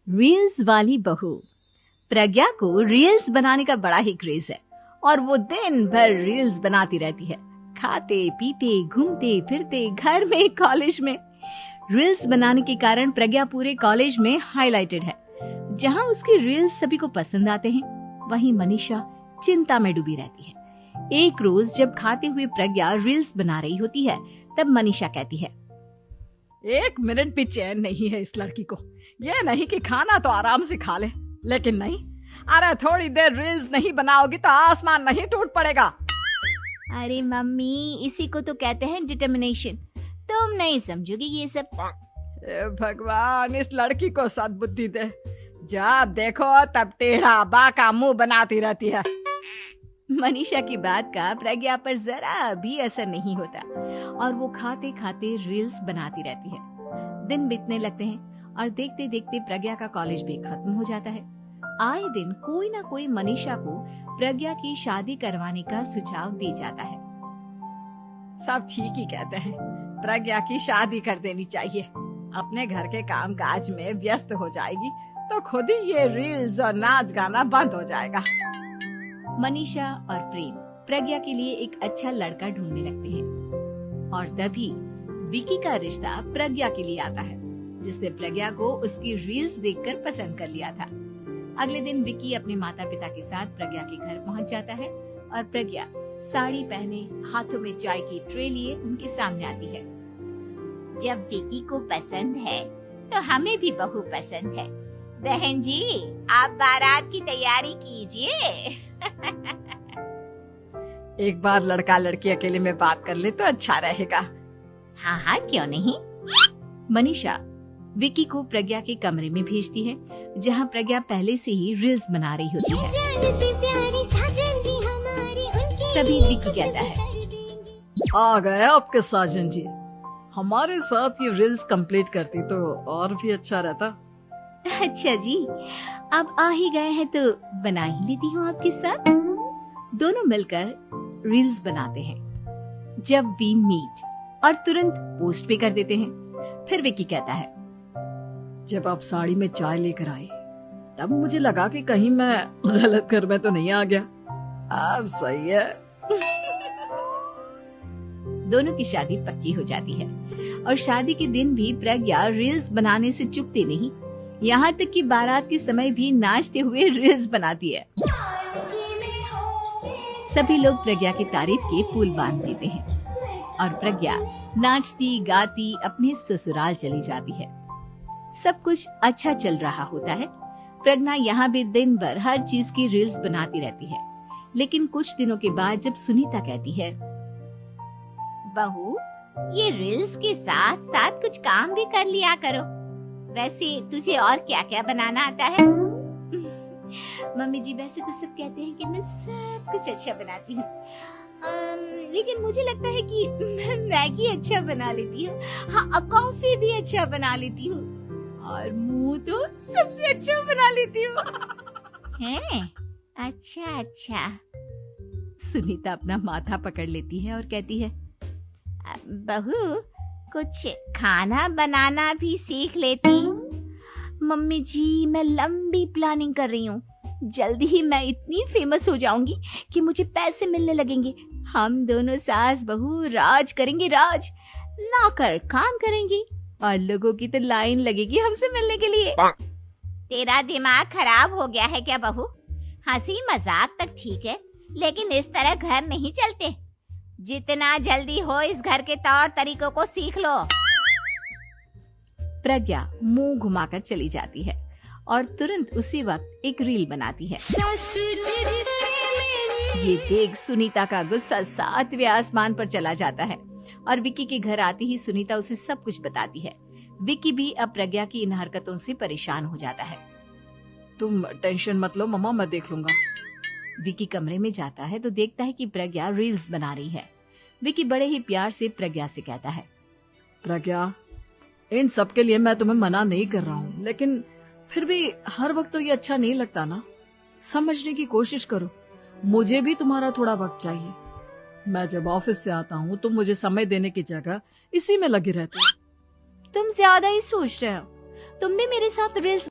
Reels वाली बहू। प्रज्ञा को रील्स बनाने का बड़ा ही क्रेज है और वो दिन भर रील्स बनाती रहती है। खाते पीते घूमते फिरते घर में कॉलेज में रील्स बनाने के कारण प्रज्ञा पूरे कॉलेज में हाईलाइटेड है। जहां उसकी रील्स सभी को पसंद आते हैं, वहीं मनीषा चिंता में डूबी रहती है। एक रोज जब खाते हुए प्रज्ञा रील्स बना रही होती है, तब मनीषा कहती है, एक मिनट भी चैन नहीं है इस लड़की को। ये नहीं कि खाना तो आराम से खा ले, लेकिन नहीं, अरे थोड़ी देर रील्स नहीं बनाओगी तो आसमान नहीं टूट पड़ेगा। अरे मम्मी, इसी को तो कहते हैं डिटर्मिनेशन। तुम नहीं समझोगी ये सब। भगवान, इस लड़की को सद्बुद्धि दे। जब देखो तब टेढ़ा बाका मुंह बनाती रहती है। मनीषा की बात का प्रज्ञा पर जरा भी असर नहीं होता और वो खाते खाते रील्स बनाती रहती है। दिन बीतने लगते हैं और देखते देखते प्रज्ञा का कॉलेज भी खत्म हो जाता है। आए दिन कोई ना कोई मनीषा को प्रज्ञा की शादी करवाने का सुझाव दी जाता है। सब ठीक ही कहते हैं, प्रज्ञा की शादी कर देनी चाहिए। अपने घर के काम काज में व्यस्त हो जाएगी तो खुद ही ये रील्स और नाच गाना बंद हो जाएगा। मनीषा और प्रेम प्रज्ञा के लिए एक अच्छा लड़का ढूंढने लगते हैं और तभी विकी का रिश्ता प्रज्ञा के लिए आता है, जिसने प्रज्ञा को उसकी रील्स देखकर पसंद कर लिया था। अगले दिन विकी अपने माता पिता के साथ प्रज्ञा के घर पहुंच जाता है और प्रज्ञा साड़ी पहने हाथों में चाय की ट्रे लिए उनके सामने आती है। जब विकी को पसंद है तो हमें भी बहू पसंद है। बहन जी, आप बारात की तैयारी कीजिए। एक बार लड़का लड़की अकेले में बात कर ले तो अच्छा रहेगा। हाँ हाँ, क्यों नहीं। मनीषा विकी को प्रज्ञा के कमरे में भेजती है, जहाँ प्रज्ञा पहले से ही रील्स बना रही होती है। तभी विकी कहता है, आ गए आपके साजन जी। हमारे साथ ये रील्स कंप्लीट करती तो और भी अच्छा रहता। अच्छा जी, अब आ ही गए हैं तो बना ही लेती हूँ आपके साथ। दोनों मिलकर रील्स बनाते हैं। जब वी मीट और तुरंत पोस्ट भी कर देते हैं। फिर विकी कहता है, जब आप साड़ी में चाय लेकर आए तब मुझे लगा कि कहीं मैं गलत घर में तो नहीं आ गया। अब सही है। दोनों की शादी पक्की हो जाती है और शादी के दिन भी प्रज्ञा रील्स बनाने से चूकती नहीं। यहाँ तक कि बारात के समय भी नाचते हुए रील्स बनाती है। सभी लोग प्रज्ञा की तारीफ के पुल बांध देते हैं और प्रज्ञा नाचती गाती अपने ससुराल चली जाती है। सब कुछ अच्छा चल रहा होता है। प्रज्ञा यहाँ भी दिन भर हर चीज की रील्स बनाती रहती है। लेकिन कुछ दिनों के बाद जब सुनीता कहती है, बहू, ये रील्स के साथ साथ कुछ काम भी कर लिया करो। वैसे तुझे और क्या क्या बनाना आता है? मम्मी जी, वैसे तो सब कहते हैं कि मैं सब कुछ अच्छा बनाती हूँ, लेकिन मुझे लगता है कि मैं मैगी अच्छा बना लेती हूँ। हाँ, कॉफी भी अच्छा बना लेती हूँ और मुंह तो सबसे अच्छा बना लेती हूँ। हैं? अच्छा अच्छा। सुनीता अपना माथा पकड़ लेती है और कहती है, बहू, कुछ खाना बनाना भी सीख लेती। मम्मी जी, मैं लंबी प्लानिंग कर रही हूँ। जल्दी ही मैं इतनी फेमस हो जाऊंगी कि मुझे पैसे मिलने लगेंगे। हम दोनों सास बहू राज करेंगे, राज। नौकर काम करेंगी और लोगों की तो लाइन लगेगी हमसे मिलने के लिए। तेरा दिमाग खराब हो गया है क्या बहू? हंसी मजाक तक ठीक है, लेकिन इस तरह घर नहीं चलते। जितना जल्दी हो इस घर के तौर तरीकों को सीख लो। प्रज्ञा मुंह घुमाकर चली जाती है और तुरंत उसी वक्त एक रील बनाती है। ये देख सुनीता का गुस्सा 7वें आसमान पर चला जाता है और विकी के घर आते ही सुनीता उसे सब कुछ बताती है। विकी भी अब प्रज्ञा की इन हरकतों से परेशान हो जाता है। तुम टेंशन मत लो मम्मा, मैं देख लूंगा। विकी कमरे में जाता है तो देखता है कि प्रज्ञा रील्स बना रही है। विकी बड़े ही प्यार से प्रज्ञा से कहता है, प्रज्ञा, इन सब के लिए मैं तुम्हें मना नहीं कर रहा हूँ, लेकिन फिर भी हर वक्त तो ये अच्छा नहीं लगता ना। समझने की कोशिश करो, मुझे भी तुम्हारा थोड़ा वक्त चाहिए। मैं जब ऑफिस से आता हूँ तो मुझे समय देने की जगह इसी में लगे रहते हो। तुम ज्यादा ही सोच रहे हो। तुम भी मेरे साथ रील्स